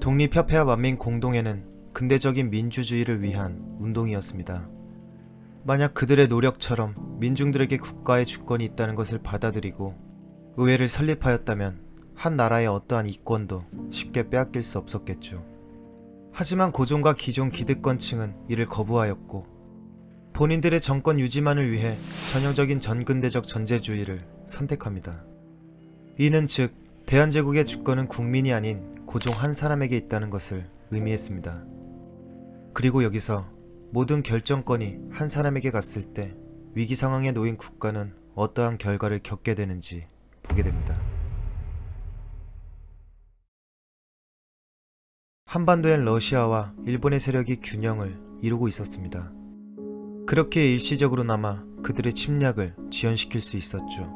독립협회와 만민공동회는 근대적인 민주주의를 위한 운동이었습니다. 만약 그들의 노력처럼 민중들에게 국가의 주권이 있다는 것을 받아들이고 의회를 설립하였다면 한 나라의 어떠한 이권도 쉽게 빼앗길 수 없었겠죠. 하지만 고종과 기존 기득권층은 이를 거부하였고 본인들의 정권 유지만을 위해 전형적인 전근대적 전제주의를 선택합니다. 이는 즉 대한제국의 주권은 국민이 아닌 고종 한 사람에게 있다는 것을 의미했습니다. 그리고 여기서 모든 결정권이 한 사람에게 갔을 때 위기 상황에 놓인 국가는 어떠한 결과를 겪게 되는지 보게 됩니다. 한반도엔 러시아와 일본의 세력이 균형을 이루고 있었습니다. 그렇게 일시적으로나마 그들의 침략을 지연시킬 수 있었죠.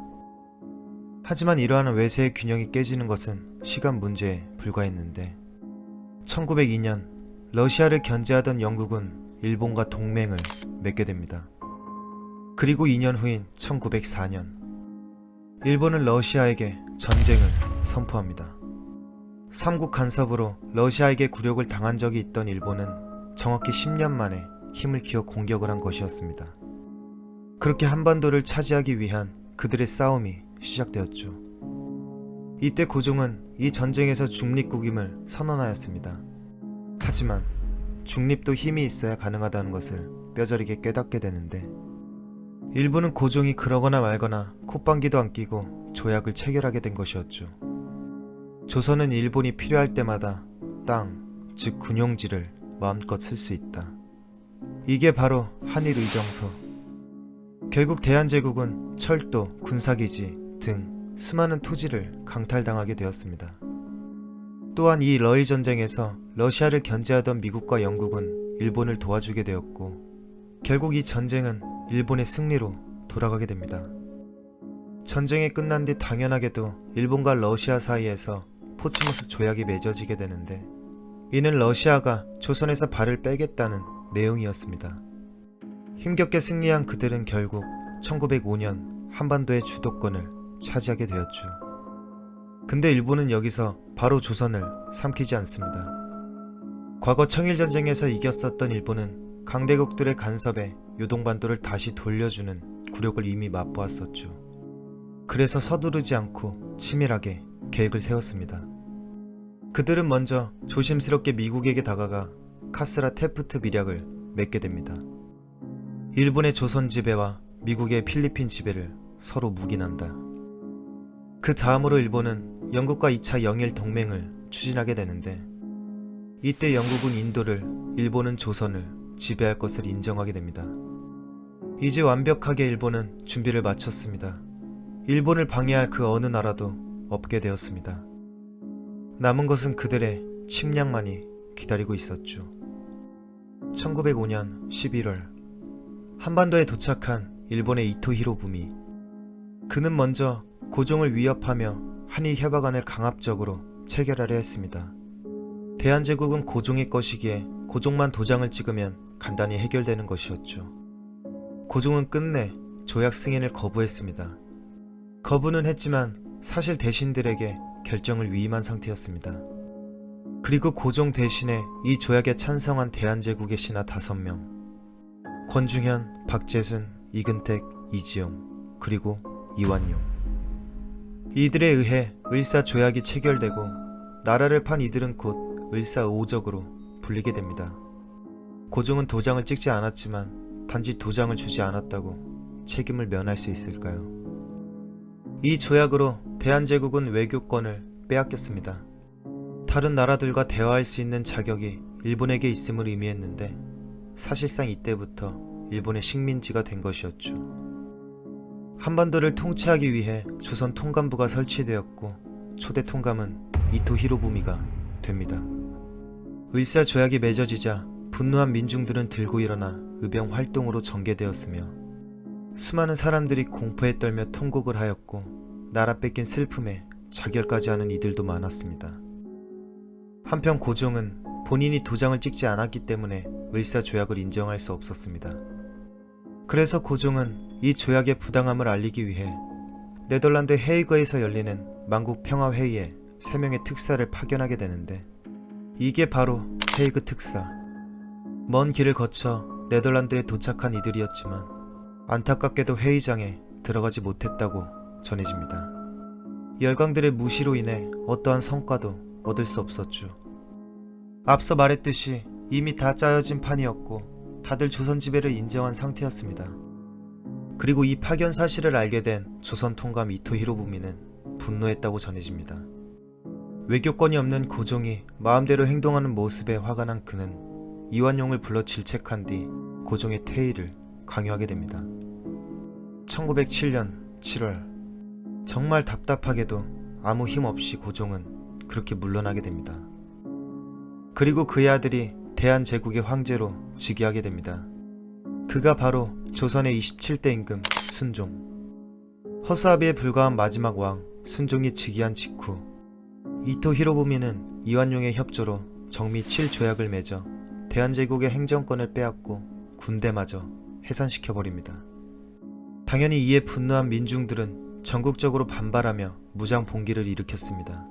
하지만 이러한 외세의 균형이 깨지는 것은 시간 문제에 불과했는데 1902년 러시아를 견제하던 영국은 일본과 동맹을 맺게 됩니다. 그리고 2년 후인 1904년 일본은 러시아에게 전쟁을 선포합니다. 삼국 간섭으로 러시아에게 굴욕을 당한 적이 있던 일본은 정확히 10년 만에 힘을 키워 공격을 한 것이었습니다. 그렇게 한반도를 차지하기 위한 그들의 싸움이 시작되었죠. 이때 고종은 이 전쟁에서 중립국임을 선언하였습니다. 하지만 중립도 힘이 있어야 가능하다는 것을 뼈저리게 깨닫게 되는데 일본은 고종이 그러거나 말거나 콧방귀도 안 끼고 조약을 체결하게 된 것이었죠. 조선은 일본이 필요할 때마다 땅, 즉 군용지를 마음껏 쓸 수 있다. 이게 바로 한일의정서. 결국 대한제국은 철도, 군사기지 등 수많은 토지를 강탈당하게 되었습니다. 또한 이 러일 전쟁에서 러시아를 견제하던 미국과 영국은 일본을 도와주게 되었고 결국 이 전쟁은 일본의 승리로 돌아가게 됩니다. 전쟁이 끝난 뒤 당연하게도 일본과 러시아 사이에서 포츠모스 조약이 맺어지게 되는데 이는 러시아가 조선에서 발을 빼겠다는 내용이었습니다. 힘겹게 승리한 그들은 결국 1905년 한반도의 주도권을 차지하게 되었죠. 근데 일본은 여기서 바로 조선을 삼키지 않습니다. 과거 청일전쟁에서 이겼었던 일본은 강대국들의 간섭에 요동반도를 다시 돌려주는 굴욕을 이미 맛보았었죠. 그래서 서두르지 않고 치밀하게 계획을 세웠습니다. 그들은 먼저 조심스럽게 미국에게 다가가 카스라 테프트 밀약을 맺게 됩니다. 일본의 조선 지배와 미국의 필리핀 지배를 서로 묵인한다. 그 다음으로 일본은 영국과 2차 영일 동맹을 추진하게 되는데 이때 영국은 인도를, 일본은 조선을 지배할 것을 인정하게 됩니다. 이제 완벽하게 일본은 준비를 마쳤습니다. 일본을 방해할 그 어느 나라도 없게 되었습니다. 남은 것은 그들의 침략만이 기다리고 있었죠. 1905년 11월 한반도에 도착한 일본의 이토 히로부미. 그는 먼저 고종을 위협하며 한일 협약안을 강압적으로 체결하려 했습니다. 대한제국은 고종의 것이기에 고종만 도장을 찍으면 간단히 해결되는 것이었죠. 고종은 끝내 조약 승인을 거부했습니다. 거부는 했지만 사실 대신들에게 결정을 위임한 상태였습니다. 그리고 고종 대신에 이 조약에 찬성한 대한제국의 신하 5명, 권중현, 박재순, 이근택, 이지용, 그리고 이완용. 이들에 의해 을사조약이 체결되고 나라를 판 이들은 곧 을사오적으로 불리게 됩니다. 고종은 도장을 찍지 않았지만 단지 도장을 주지 않았다고 책임을 면할 수 있을까요? 이 조약으로 대한제국은 외교권을 빼앗겼습니다. 다른 나라들과 대화할 수 있는 자격이 일본에게 있음을 의미했는데 사실상 이때부터 일본의 식민지가 된 것이었죠. 한반도를 통치하기 위해 조선 통감부가 설치되었고 초대 통감은 이토 히로부미가 됩니다. 을사조약이 맺어지자 분노한 민중들은 들고 일어나 의병 활동으로 전개되었으며 수많은 사람들이 공포에 떨며 통곡을 하였고 나라 뺏긴 슬픔에 자결까지 하는 이들도 많았습니다. 한편 고종은 본인이 도장을 찍지 않았기 때문에 을사조약을 인정할 수 없었습니다. 그래서 고종은 이 조약의 부당함을 알리기 위해 네덜란드 헤이그에서 열리는 만국평화회의에 3명의 특사를 파견하게 되는데 이게 바로 헤이그 특사. 먼 길을 거쳐 네덜란드에 도착한 이들이었지만 안타깝게도 회의장에 들어가지 못했다고 전해집니다. 열강들의 무시로 인해 어떠한 성과도 얻을 수 없었죠. 앞서 말했듯이 이미 다 짜여진 판이었고 다들 조선 지배를 인정한 상태였습니다. 그리고 이 파견 사실을 알게 된 조선 통감 이토 히로부미는 분노했다고 전해집니다. 외교권이 없는 고종이 마음대로 행동하는 모습에 화가 난 그는 이완용을 불러 질책한 뒤 고종의 퇴위를 강요하게 됩니다. 1907년 7월, 정말 답답하게도 아무 힘 없이 고종은 그렇게 물러나게 됩니다. 그리고 그의 아들이 대한제국의 황제로 즉위하게 됩니다. 그가 바로 조선의 27대 임금 순종. 허수아비에 불과한 마지막 왕 순종이 즉위한 직후 이토 히로부미는 이완용의 협조로 정미 7조약을 맺어 대한제국의 행정권을 빼앗고 군대마저 해산시켜버립니다. 당연히 이에 분노한 민중들은 전국적으로 반발하며 무장 봉기를 일으켰습니다.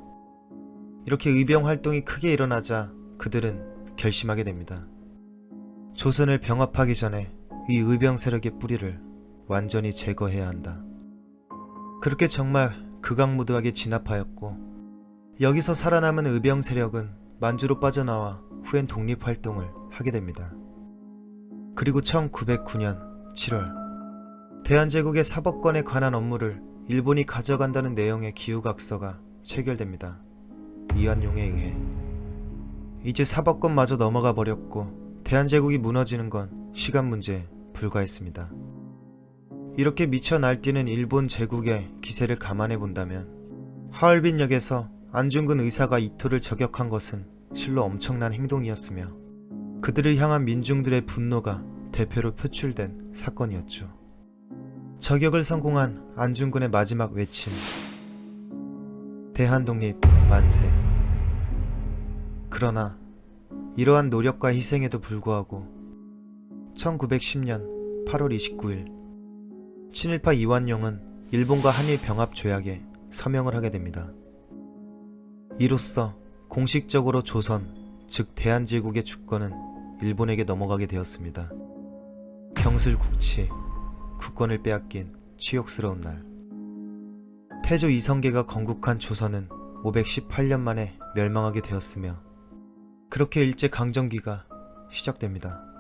이렇게 의병 활동이 크게 일어나자 그들은 결심하게 됩니다. 조선을 병합하기 전에 이 의병 세력의 뿌리를 완전히 제거해야 한다. 그렇게 정말 극악무도하게 진압하였고 여기서 살아남은 의병 세력은 만주로 빠져나와 후엔 독립활동을 하게 됩니다. 그리고 1909년 7월 대한제국의 사법권에 관한 업무를 일본이 가져간다는 내용의 기후각서가 체결됩니다. 이완용에 의해. 이제 사법권마저 넘어가 버렸고 대한제국이 무너지는 건 시간 문제에 불과했습니다. 이렇게 미쳐 날뛰는 일본 제국의 기세를 감안해 본다면 하얼빈역에서 안중근 의사가 이토를 저격한 것은 실로 엄청난 행동이었으며 그들을 향한 민중들의 분노가 대표로 표출된 사건이었죠. 저격을 성공한 안중근의 마지막 외침, 대한독립 만세. 그러나 이러한 노력과 희생에도 불구하고 1910년 8월 29일 친일파 이완용은 일본과 한일 병합 조약에 서명을 하게 됩니다. 이로써 공식적으로 조선, 즉 대한제국의 주권은 일본에게 넘어가게 되었습니다. 경술국치, 국권을 빼앗긴 치욕스러운 날. 태조 이성계가 건국한 조선은 518년 만에 멸망하게 되었으며 그렇게 일제강점기가 시작됩니다.